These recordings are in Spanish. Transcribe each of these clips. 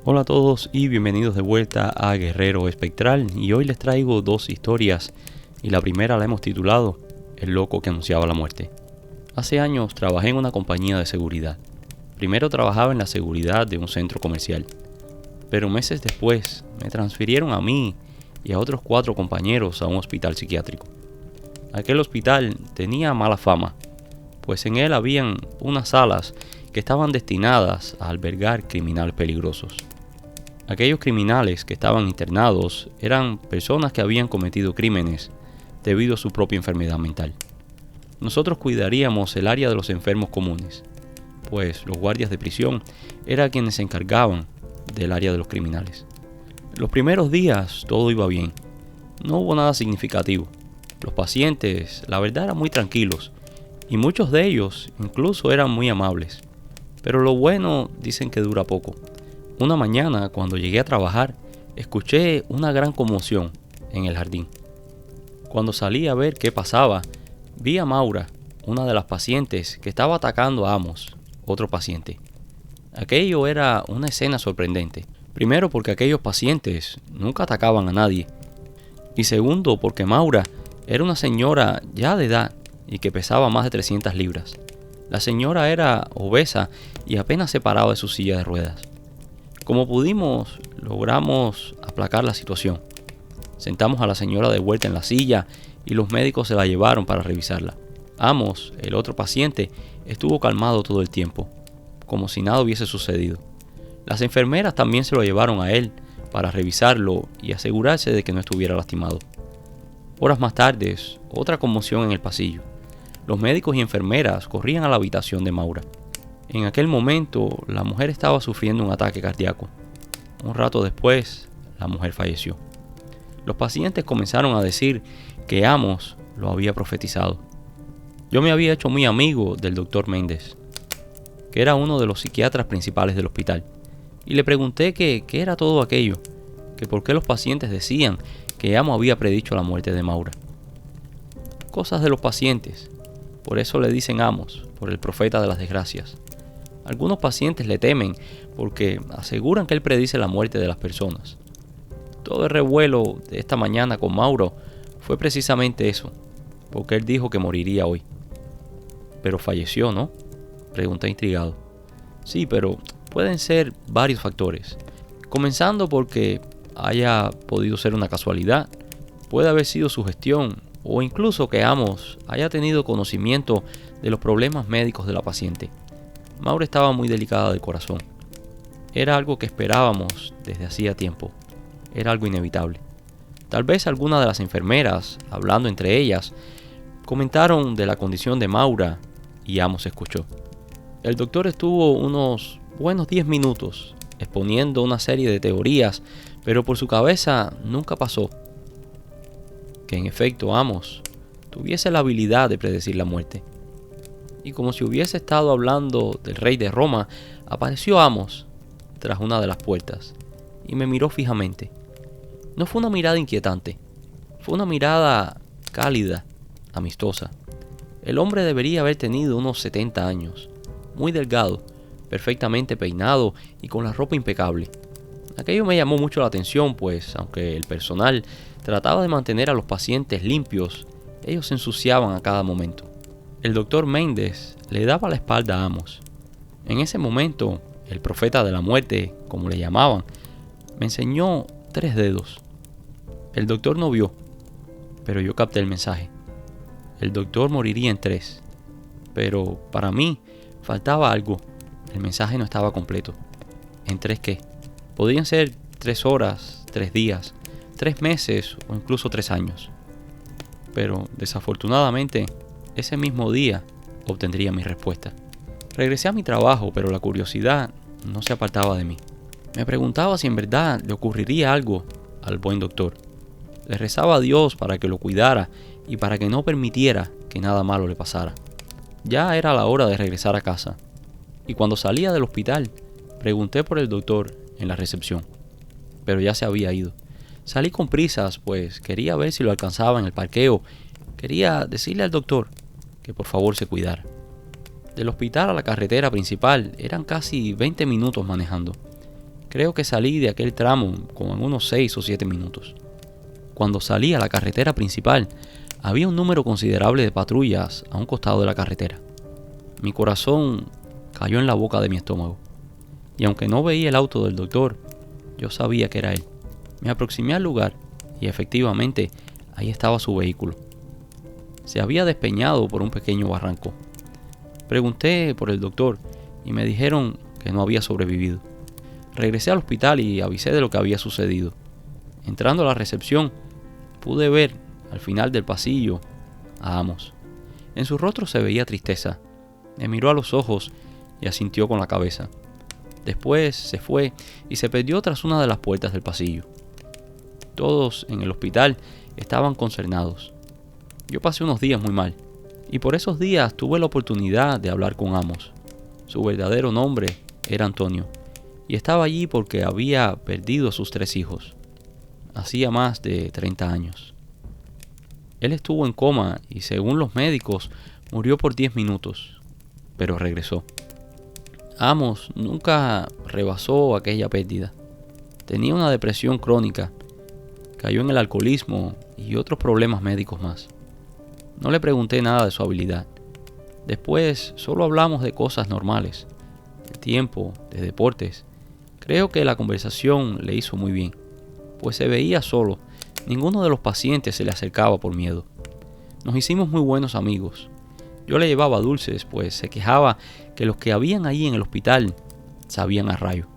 Hola a todos y bienvenidos de vuelta a Guerrero Espectral, y hoy les traigo dos historias y la primera la hemos titulado El loco que anunciaba la muerte. Hace años trabajé en una compañía de seguridad. Primero trabajaba en la seguridad de un centro comercial, pero meses después me transfirieron a mí y a otros 4 compañeros a un hospital psiquiátrico. Aquel hospital tenía mala fama, pues en él habían unas salas que estaban destinadas a albergar criminales peligrosos. Aquellos criminales que estaban internados eran personas que habían cometido crímenes debido a su propia enfermedad mental. Nosotros cuidaríamos el área de los enfermos comunes, pues los guardias de prisión eran quienes se encargaban del área de los criminales. Los primeros días todo iba bien, no hubo nada significativo. Los pacientes, la verdad, eran muy tranquilos y muchos de ellos incluso eran muy amables. Pero lo bueno dicen que dura poco. Una mañana, cuando llegué a trabajar, escuché una gran conmoción en el jardín. Cuando salí a ver qué pasaba, vi a Maura, una de las pacientes que estaba atacando a Amos, otro paciente. Aquello era una escena sorprendente. Primero, porque aquellos pacientes nunca atacaban a nadie. Y segundo, porque Maura era una señora ya de edad y que pesaba más de 300 libras. La señora era obesa y apenas se paraba de su silla de ruedas. Como pudimos, logramos aplacar la situación. Sentamos a la señora de vuelta en la silla y los médicos se la llevaron para revisarla. Amos, el otro paciente, estuvo calmado todo el tiempo, como si nada hubiese sucedido. Las enfermeras también se lo llevaron a él para revisarlo y asegurarse de que no estuviera lastimado. Horas más tarde, otra conmoción en el pasillo. Los médicos y enfermeras corrían a la habitación de Maura. En aquel momento, la mujer estaba sufriendo un ataque cardíaco. Un rato después, la mujer falleció. Los pacientes comenzaron a decir que Amos lo había profetizado. Yo me había hecho muy amigo del doctor Méndez, que era uno de los psiquiatras principales del hospital, y le pregunté qué era todo aquello, que por qué los pacientes decían que Amos había predicho la muerte de Maura. Cosas de los pacientes, por eso le dicen Amos, por el profeta de las desgracias. Algunos pacientes le temen porque aseguran que él predice la muerte de las personas. Todo el revuelo de esta mañana con Mauro fue precisamente eso, porque él dijo que moriría hoy. Pero falleció, ¿no? Pregunté intrigado. Sí, pero pueden ser varios factores. Comenzando porque haya podido ser una casualidad, puede haber sido sugestión o incluso que Amos haya tenido conocimiento de los problemas médicos de la paciente. Maura estaba muy delicada del corazón. Era algo que esperábamos desde hacía tiempo. Era algo inevitable. Tal vez alguna de las enfermeras, hablando entre ellas, comentaron de la condición de Maura y Amos escuchó. El doctor estuvo unos buenos 10 minutos exponiendo una serie de teorías, pero por su cabeza nunca pasó que en efecto Amos tuviese la habilidad de predecir la muerte. Y como si hubiese estado hablando del rey de Roma, apareció Amos tras una de las puertas y me miró fijamente. No fue una mirada inquietante, fue una mirada cálida, amistosa. El hombre debería haber tenido unos 70 años, muy delgado, perfectamente peinado y con la ropa impecable. Aquello me llamó mucho la atención, pues aunque el personal trataba de mantener a los pacientes limpios, ellos se ensuciaban a cada momento. El doctor Méndez le daba la espalda a Amos. En ese momento, el profeta de la muerte, como le llamaban, me enseñó 3 dedos. El doctor no vio, pero yo capté el mensaje. El doctor moriría en 3, pero para mí faltaba algo. El mensaje no estaba completo. ¿En 3 qué? Podían ser 3 horas, 3 días, 3 meses o incluso 3 años. Pero desafortunadamente, ese mismo día obtendría mi respuesta. Regresé a mi trabajo, pero la curiosidad no se apartaba de mí. Me preguntaba si en verdad le ocurriría algo al buen doctor. Le rezaba a Dios para que lo cuidara y para que no permitiera que nada malo le pasara. Ya era la hora de regresar a casa, y cuando salía del hospital, pregunté por el doctor en la recepción, pero ya se había ido. Salí con prisas, pues quería ver si lo alcanzaba en el parqueo. Quería decirle al doctor que por favor se cuidara. Del hospital a la carretera principal eran casi 20 minutos manejando. Creo que salí de aquel tramo como en unos 6 o 7 minutos. Cuando salí a la carretera principal, había un número considerable de patrullas a un costado de la carretera. Mi corazón cayó en la boca de mi estómago. Y aunque no veía el auto del doctor, yo sabía que era él. Me aproximé al lugar y efectivamente ahí estaba su vehículo. Se había despeñado por un pequeño barranco. Pregunté por el doctor y me dijeron que no había sobrevivido. Regresé al hospital y avisé de lo que había sucedido. Entrando a la recepción, pude ver al final del pasillo a Amos. En su rostro se veía tristeza. Me miró a los ojos y asintió con la cabeza. Después se fue y se perdió tras una de las puertas del pasillo. Todos en el hospital estaban consternados. Yo pasé unos días muy mal, y por esos días tuve la oportunidad de hablar con Amos. Su verdadero nombre era Antonio, y estaba allí porque había perdido a sus 3 hijos. Hacía más de 30 años. Él estuvo en coma y según los médicos murió por 10 minutos, pero regresó. Amos nunca rebasó aquella pérdida. Tenía una depresión crónica, cayó en el alcoholismo y otros problemas médicos más. No le pregunté nada de su habilidad. Después solo hablamos de cosas normales, de tiempo, de deportes. Creo que la conversación le hizo muy bien, pues se veía solo. Ninguno de los pacientes se le acercaba por miedo. Nos hicimos muy buenos amigos. Yo le llevaba dulces, pues se quejaba que los que habían allí en el hospital sabían a rayo.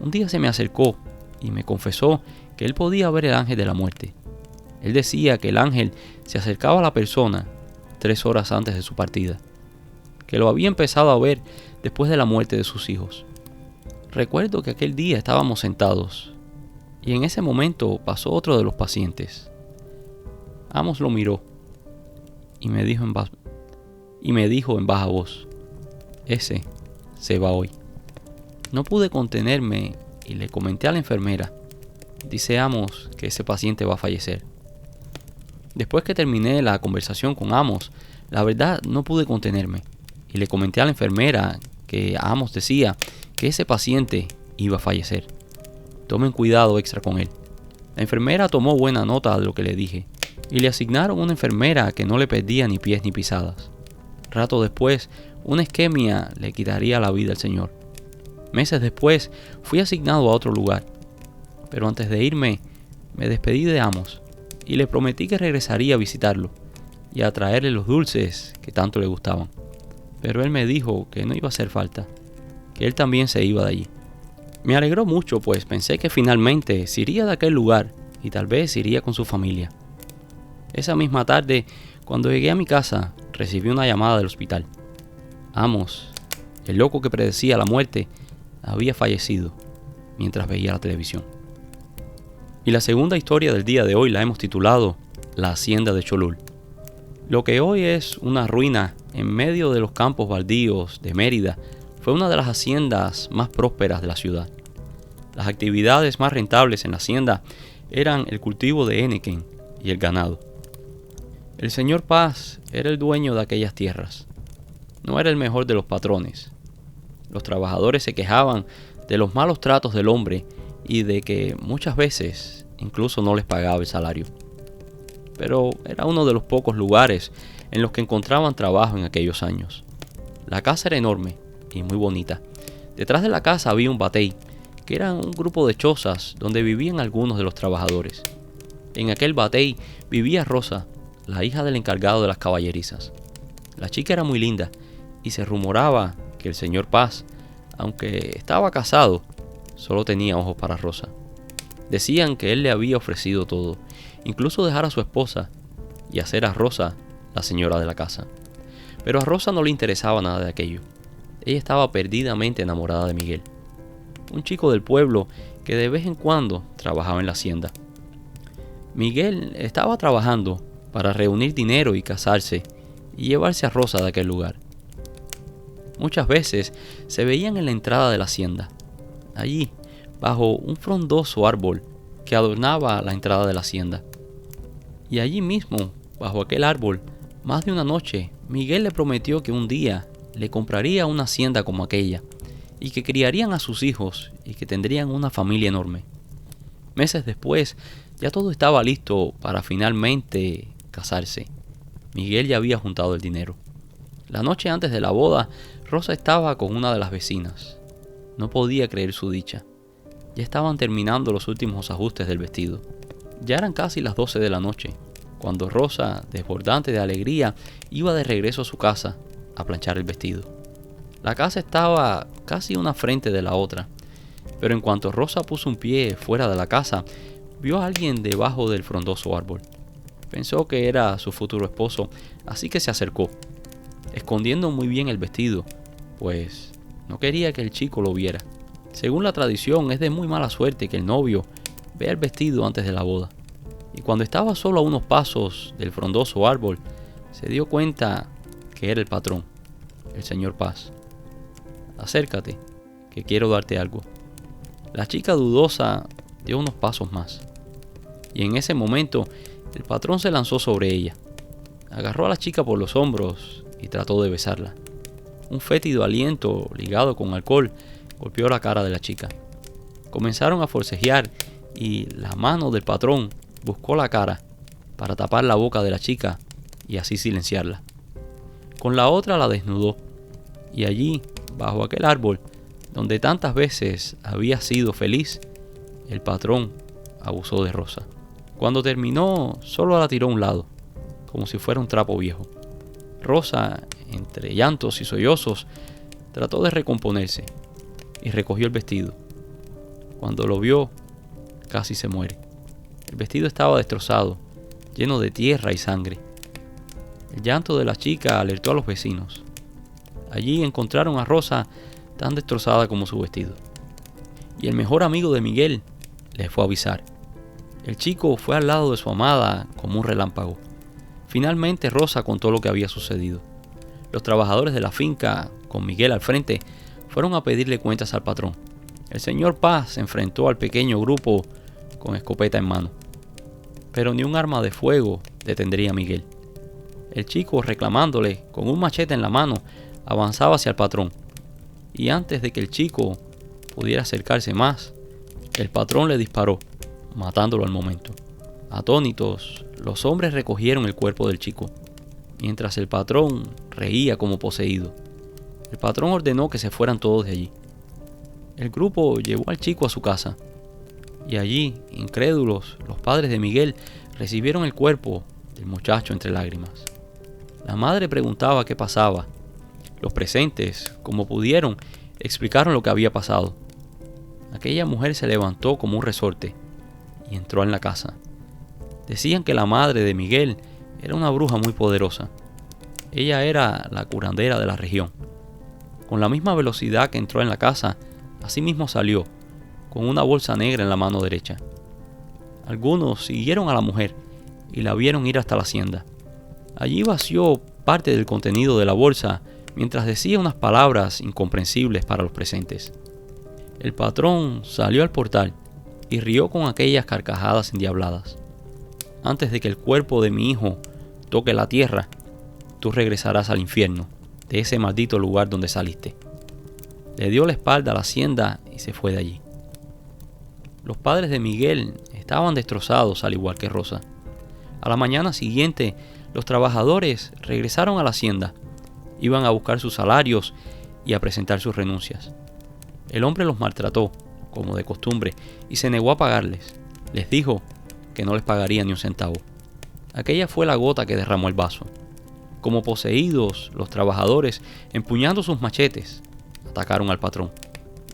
Un día se me acercó y me confesó que él podía ver el ángel de la muerte. Él decía que el ángel se acercaba a la persona 3 horas antes de su partida, que lo había empezado a ver después de la muerte de sus hijos. Recuerdo que aquel día estábamos sentados y en ese momento pasó otro de los pacientes. Amos lo miró y me dijo en baja voz: ese se va hoy. No pude contenerme y le comenté a la enfermera: dice Amos que ese paciente va a fallecer. Después que terminé la conversación con Amos, la verdad no pude contenerme y le comenté a la enfermera que Amos decía que ese paciente iba a fallecer. Tomen cuidado extra con él. La enfermera tomó buena nota de lo que le dije y le asignaron una enfermera que no le perdía ni pies ni pisadas. Rato después, una isquemia le quitaría la vida al señor. Meses después, fui asignado a otro lugar, pero antes de irme, me despedí de Amos y le prometí que regresaría a visitarlo y a traerle los dulces que tanto le gustaban. Pero él me dijo que no iba a hacer falta, que él también se iba de allí. Me alegró mucho, pues pensé que finalmente se iría de aquel lugar y tal vez iría con su familia. Esa misma tarde, cuando llegué a mi casa, recibí una llamada del hospital. Amos, el loco que predecía la muerte, había fallecido mientras veía la televisión. Y la segunda historia del día de hoy la hemos titulado La Hacienda de Cholul. Lo que hoy es una ruina en medio de los campos baldíos de Mérida fue una de las haciendas más prósperas de la ciudad. Las actividades más rentables en la hacienda eran el cultivo de henequen y el ganado. El señor Paz era el dueño de aquellas tierras. No era el mejor de los patrones. Los trabajadores se quejaban de los malos tratos del hombre y de que muchas veces incluso no les pagaba el salario. Pero era uno de los pocos lugares en los que encontraban trabajo en aquellos años. La casa era enorme y muy bonita. Detrás de la casa había un batey, que era un grupo de chozas donde vivían algunos de los trabajadores. En aquel batey vivía Rosa, la hija del encargado de las caballerizas. La chica era muy linda y se rumoraba que el señor Paz, aunque estaba casado, solo tenía ojos para Rosa. Decían que él le había ofrecido todo, incluso dejar a su esposa y hacer a Rosa la señora de la casa. Pero a Rosa no le interesaba nada de aquello. Ella estaba perdidamente enamorada de Miguel, un chico del pueblo que de vez en cuando trabajaba en la hacienda. Miguel estaba trabajando para reunir dinero y casarse y llevarse a Rosa de aquel lugar. Muchas veces se veían en la entrada de la hacienda, allí, bajo un frondoso árbol que adornaba la entrada de la hacienda. Y allí mismo, bajo aquel árbol, más de una noche, Miguel le prometió que un día le compraría una hacienda como aquella y que criarían a sus hijos y que tendrían una familia enorme. Meses después, ya todo estaba listo para finalmente casarse. Miguel ya había juntado el dinero. La noche antes de la boda, Rosa estaba con una de las vecinas. No podía creer su dicha. Ya estaban terminando los últimos ajustes del vestido. Ya eran casi las 12 de la noche, cuando Rosa, desbordante de alegría, iba de regreso a su casa a planchar el vestido. La casa estaba casi una frente de la otra, pero en cuanto Rosa puso un pie fuera de la casa, vio a alguien debajo del frondoso árbol. Pensó que era su futuro esposo, así que se acercó, escondiendo muy bien el vestido, pues no quería que el chico lo viera. Según la tradición, es de muy mala suerte que el novio vea el vestido antes de la boda. Y cuando estaba solo a unos pasos del frondoso árbol, se dio cuenta que era el patrón, el señor Paz. Acércate, que quiero darte algo. La chica dudosa dio unos pasos más. Y en ese momento, el patrón se lanzó sobre ella. Agarró a la chica por los hombros y trató de besarla. Un fétido aliento, ligado con alcohol, golpeó la cara de la chica. Comenzaron a forcejear y la mano del patrón buscó la cara para tapar la boca de la chica y así silenciarla. Con la otra la desnudó y allí, bajo aquel árbol, donde tantas veces había sido feliz, el patrón abusó de Rosa. Cuando terminó, solo la tiró a un lado, como si fuera un trapo viejo. Rosa, entre llantos y sollozos, trató de recomponerse y recogió el vestido. Cuando lo vio, casi se muere. El vestido estaba destrozado, lleno de tierra y sangre. El llanto de la chica alertó a los vecinos. Allí encontraron a Rosa tan destrozada como su vestido. Y el mejor amigo de Miguel le fue a avisar. El chico fue al lado de su amada como un relámpago. Finalmente Rosa contó lo que había sucedido. Los trabajadores de la finca, con Miguel al frente, fueron a pedirle cuentas al patrón. El señor Paz se enfrentó al pequeño grupo con escopeta en mano. Pero ni un arma de fuego detendría a Miguel. El chico, reclamándole con un machete en la mano, avanzaba hacia el patrón. Y antes de que el chico pudiera acercarse más, el patrón le disparó, matándolo al momento. Atónitos, los hombres recogieron el cuerpo del chico, mientras el patrón reía como poseído. El patrón ordenó que se fueran todos de allí. El grupo llevó al chico a su casa, y allí, incrédulos, los padres de Miguel recibieron el cuerpo del muchacho entre lágrimas. La madre preguntaba qué pasaba. Los presentes, como pudieron, explicaron lo que había pasado. Aquella mujer se levantó como un resorte y entró en la casa. Decían que la madre de Miguel era una bruja muy poderosa. Ella era la curandera de la región. Con la misma velocidad que entró en la casa, así mismo salió, con una bolsa negra en la mano derecha. Algunos siguieron a la mujer y la vieron ir hasta la hacienda. Allí vació parte del contenido de la bolsa mientras decía unas palabras incomprensibles para los presentes. El patrón salió al portal y rió con aquellas carcajadas endiabladas. Antes de que el cuerpo de mi hijo toque la tierra, tú regresarás al infierno, de ese maldito lugar donde saliste. Le dio la espalda a la hacienda y se fue de allí. Los padres de Miguel estaban destrozados al igual que Rosa. A la mañana siguiente, los trabajadores regresaron a la hacienda. Iban a buscar sus salarios y a presentar sus renuncias. El hombre los maltrató, como de costumbre, y se negó a pagarles. Les dijo que no les pagaría ni un centavo. Aquella fue la gota que derramó el vaso. Como poseídos, los trabajadores, empuñando sus machetes, atacaron al patrón.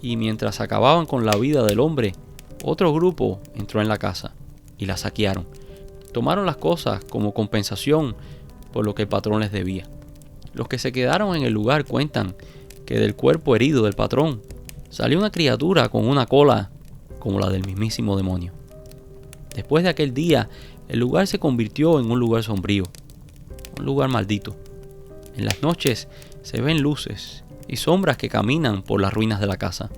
Y mientras acababan con la vida del hombre, otro grupo entró en la casa y la saquearon. Tomaron las cosas como compensación por lo que el patrón les debía. Los que se quedaron en el lugar cuentan que del cuerpo herido del patrón salió una criatura con una cola como la del mismísimo demonio. Después de aquel día, el lugar se convirtió en un lugar sombrío, un lugar maldito. En las noches se ven luces y sombras que caminan por las ruinas de la casa.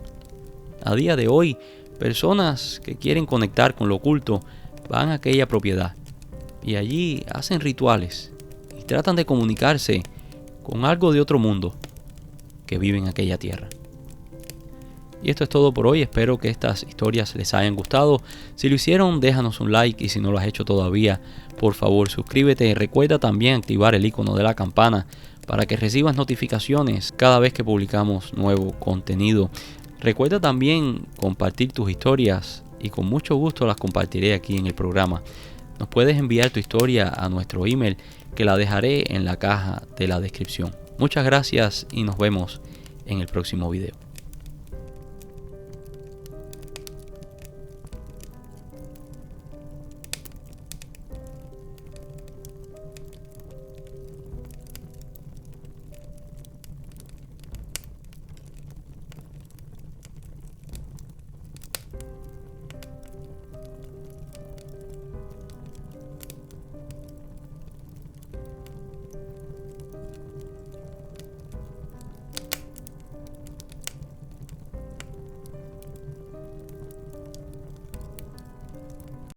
A día de hoy, personas que quieren conectar con lo oculto van a aquella propiedad y allí hacen rituales y tratan de comunicarse con algo de otro mundo que vive en aquella tierra. Y esto es todo por hoy. Espero que estas historias les hayan gustado. Si lo hicieron, déjanos un like, y si no lo has hecho todavía, por favor suscríbete. Y recuerda también activar el icono de la campana para que recibas notificaciones cada vez que publicamos nuevo contenido. Recuerda también compartir tus historias y con mucho gusto las compartiré aquí en el programa. Nos puedes enviar tu historia a nuestro email, que la dejaré en la caja de la descripción. Muchas gracias y nos vemos en el próximo video.